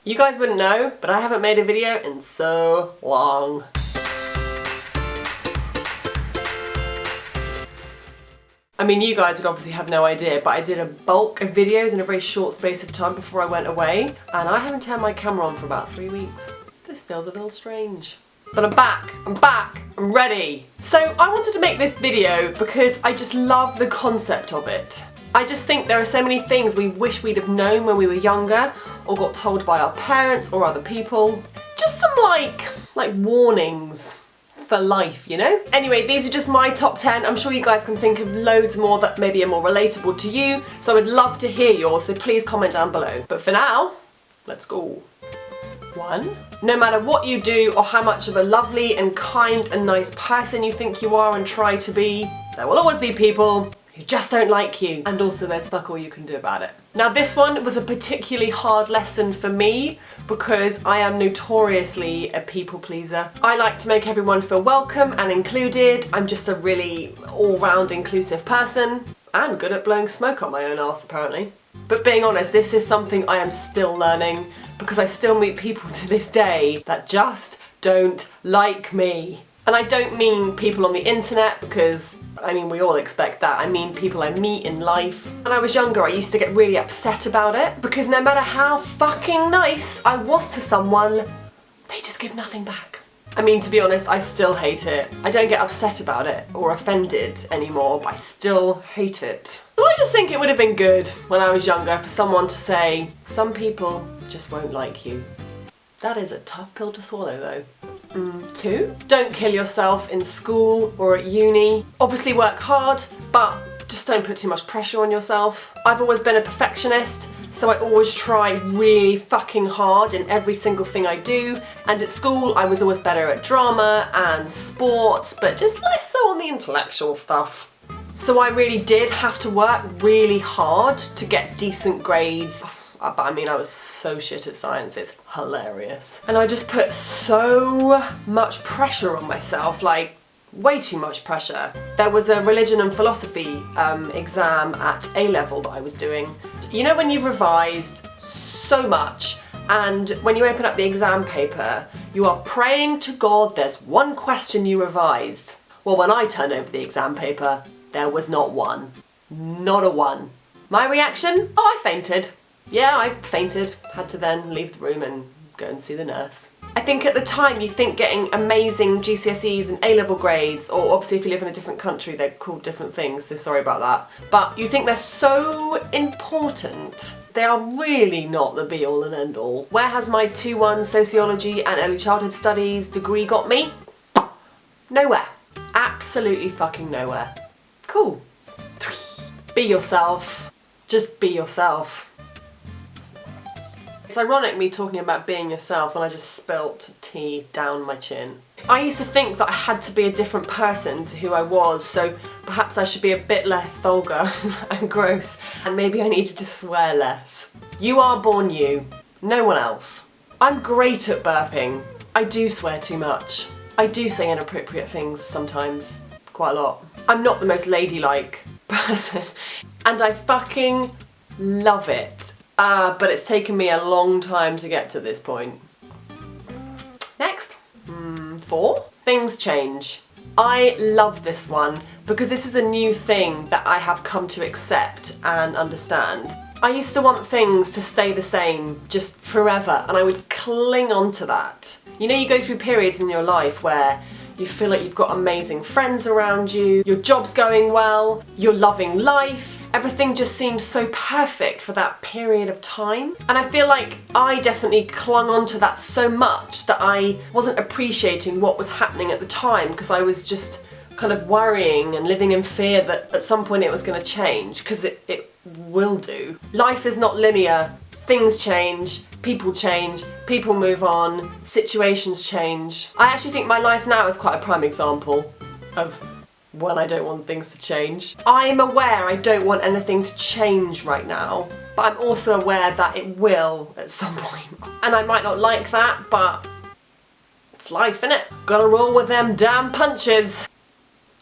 You guys wouldn't know, but I haven't made a video in so long. I mean, you guys would obviously have no idea, but I did a bulk of videos in a very short space of time before I went away, and I haven't turned my camera on for about 3 weeks. This feels a little strange. But I'm back, I'm ready. So I wanted to make this video because I just love the concept of it. I just think there are so many things we wish we'd have known when we were younger, or got told by our parents or other people. Just some like warnings for life, you know? Anyway, these are just my top 10. I'm sure you guys can think of loads more that maybe are more relatable to you, so I would love to hear yours, so please comment down below. But for now, let's go. 1. No matter what you do or how much of a lovely and kind and nice person you think you are and try to be, there will always be people who just don't like you, and also there's fuck all you can do about it. Now this one was a particularly hard lesson for me because I am notoriously a people pleaser. I like to make everyone feel welcome and included. I'm just a really all-round inclusive person and good at blowing smoke up my own arse apparently. But being honest, this is something I am still learning because I still meet people to this day that just don't like me. And I don't mean people on the internet because, I mean, we all expect that. I mean people I meet in life. When I was younger, I used to get really upset about it because no matter how fucking nice I was to someone, they just give nothing back. I mean, to be honest, I still hate it. I don't get upset about it or offended anymore, but I still hate it. So I just think it would have been good when I was younger for someone to say, some people just won't like you. That is a tough pill to swallow though. 2. Don't kill yourself in school or at uni. Obviously work hard, but just don't put too much pressure on yourself. I've always been a perfectionist, so I always try really fucking hard in every single thing I do. And at school I was always better at drama and sports, but just less so on the intellectual stuff. So I really did have to work really hard to get decent grades. But I mean, I was so shit at science, it's hilarious. And I just put so much pressure on myself, like way too much pressure. There was a religion and philosophy exam at A-level that I was doing. You know when you've revised so much and when you open up the exam paper, you are praying to God there's one question you revised. Well, when I turned over the exam paper, there was not one. Not a one. My reaction? Oh, I fainted. Yeah, I fainted, had to then leave the room and go and see the nurse. I think at the time you think getting amazing GCSEs and A-level grades, or obviously if you live in a different country they're called different things, so sorry about that, but you think they're so important. They are really not the be-all and end-all. Where has my 2-1 sociology and early childhood studies degree got me? Nowhere. Absolutely fucking nowhere. Cool. 3. Be yourself. Just be yourself. It's ironic me talking about being yourself when I just spilt tea down my chin. I used to think that I had to be a different person to who I was, so perhaps I should be a bit less vulgar and gross, and maybe I needed to swear less. You are born you, no one else. I'm great at burping. I do swear too much. I do say inappropriate things sometimes, quite a lot. I'm not the most ladylike person, and I fucking love it. But it's taken me a long time to get to this point. Next. 4. Things change. I love this one because this is a new thing that I have come to accept and understand. I used to want things to stay the same just forever, and I would cling on to that. You know, you go through periods in your life where you feel like you've got amazing friends around you, your job's going well, you're loving life, everything just seems so perfect for that period of time. And I feel like I definitely clung on to that so much that I wasn't appreciating what was happening at the time because I was just kind of worrying and living in fear that at some point it was going to change, because it will do. Life is not linear. Things change, people move on, situations change. I actually think my life now is quite a prime example of when I don't want things to change. I'm aware I don't want anything to change right now, but I'm also aware that it will at some point. And I might not like that, but it's life, innit? Gotta roll with them damn punches.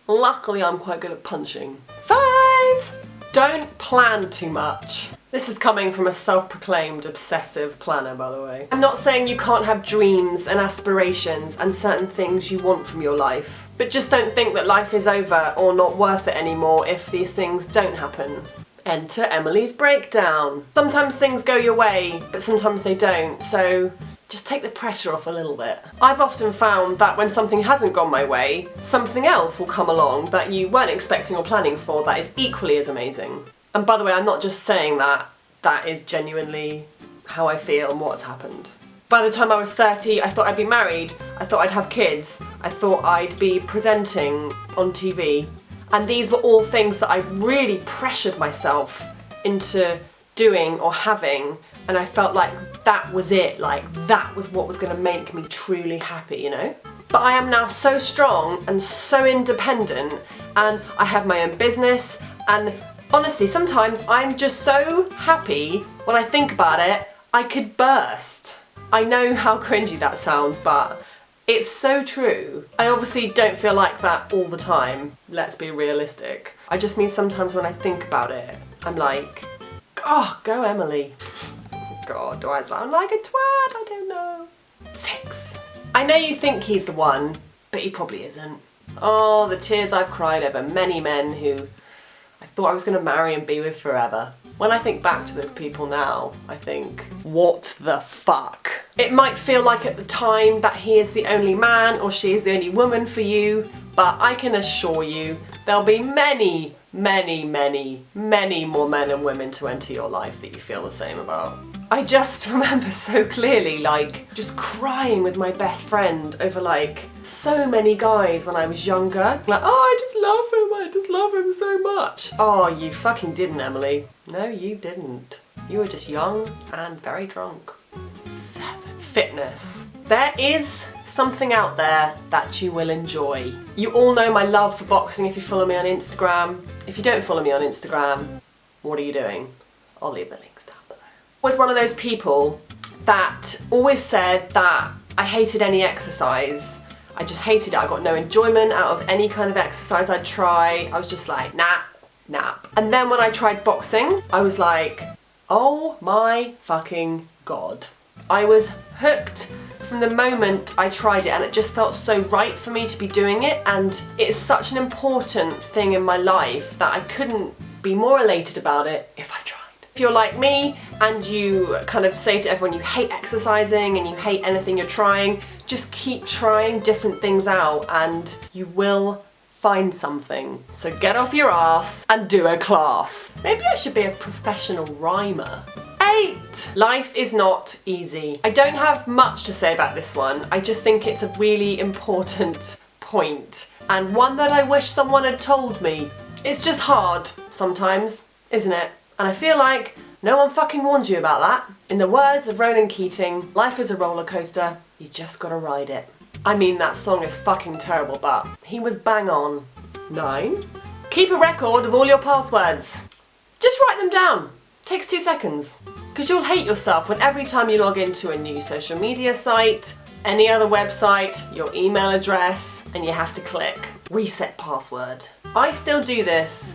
Luckily I'm quite good at punching. 5. Don't plan too much. This is coming from a self-proclaimed obsessive planner, by the way. I'm not saying you can't have dreams and aspirations and certain things you want from your life, but just don't think that life is over or not worth it anymore if these things don't happen. Enter Emily's breakdown. Sometimes things go your way, but sometimes they don't, so just take the pressure off a little bit. I've often found that when something hasn't gone my way, something else will come along that you weren't expecting or planning for that is equally as amazing. And by the way, I'm not just saying that, that is genuinely how I feel and what's happened. By the time I was 30, I thought I'd be married, I thought I'd have kids, I thought I'd be presenting on TV. And these were all things that I really pressured myself into doing or having, and I felt like that was it, like that was what was going to make me truly happy, you know? But I am now so strong and so independent, and I have my own business, and honestly, sometimes I'm just so happy when I think about it, I could burst. I know how cringy that sounds, but it's so true. I obviously don't feel like that all the time, let's be realistic. I just mean sometimes when I think about it, I'm like, oh, go Emily. God, do I sound like a twat? I don't know. 6. I know you think he's the one, but he probably isn't. Oh, the tears I've cried over many men who I thought I was going to marry and be with forever. When I think back to those people now, I think, what the fuck? It might feel like at the time that he is the only man or she is the only woman for you, but I can assure you there'll be many, many, many, many more men and women to enter your life that you feel the same about. I just remember so clearly, like, just crying with my best friend over, like, so many guys when I was younger. Like, oh, I just love him so much. Oh, you fucking didn't, Emily. No, you didn't. You were just young and very drunk. 7. Fitness. There is something out there that you will enjoy. You all know my love for boxing if you follow me on Instagram. If you don't follow me on Instagram, what are you doing? I'll leave the links down below. I was one of those people that always said that I hated any exercise. I just hated it. I got no enjoyment out of any kind of exercise I'd try. I was just like, nah. And then when I tried boxing, I was like, oh my fucking God. I was hooked from the moment I tried it, and it just felt so right for me to be doing it, and it's such an important thing in my life that I couldn't be more elated about it if I tried. If you're like me and you kind of say to everyone you hate exercising and you hate anything you're trying, just keep trying different things out and you will find something. So get off your ass and do a class. Maybe I should be a professional rhymer. 8. Life is not easy. I don't have much to say about this one. I just think it's a really important point, and one that I wish someone had told me. It's just hard sometimes, isn't it? And I feel like no one fucking warned you about that. In the words of Ronan Keating, life is a roller coaster, you just gotta ride it. I mean, that song is fucking terrible, but he was bang on. 9. Keep a record of all your passwords. Just write them down. Takes 2 seconds. Because you'll hate yourself when every time you log into a new social media site, any other website, your email address, and you have to click reset password. I still do this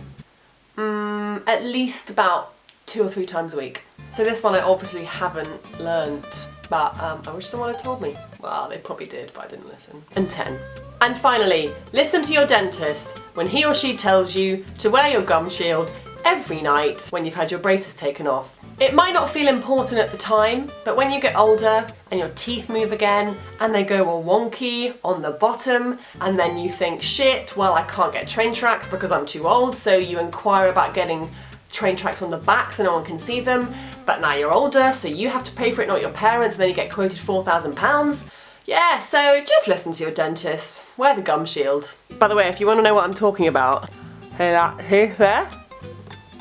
at least about 2 or 3 times a week. So this one I obviously haven't learnt, but I wish someone had told me. Well, they probably did, but I didn't listen. And 10. And finally, listen to your dentist when he or she tells you to wear your gum shield every night when you've had your braces taken off. It might not feel important at the time, but when you get older and your teeth move again and they go all wonky on the bottom, and then you think, shit, well, I can't get train tracks because I'm too old, so you inquire about getting train tracks on the back so no one can see them, but now you're older, so you have to pay for it, not your parents, and then you get quoted £4,000. Yeah, so just listen to your dentist. Wear the gum shield. By the way, if you want to know what I'm talking about, here, there,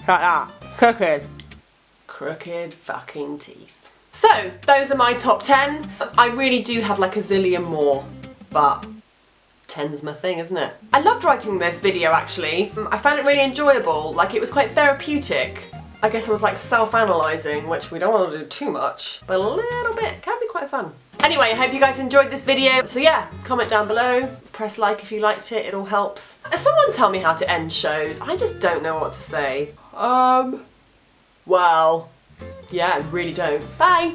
like that, crooked fucking teeth. So, those are my top 10. I really do have like a zillion more, but 10's my thing, isn't it? I loved writing this video actually. I found it really enjoyable, like it was quite therapeutic. I guess I was like self-analysing, which we don't want to do too much, but a little bit can be quite fun. Anyway, I hope you guys enjoyed this video. So yeah, comment down below, press like if you liked it, it all helps. Someone tell me how to end shows, I just don't know what to say. Well, yeah, really don't. Bye!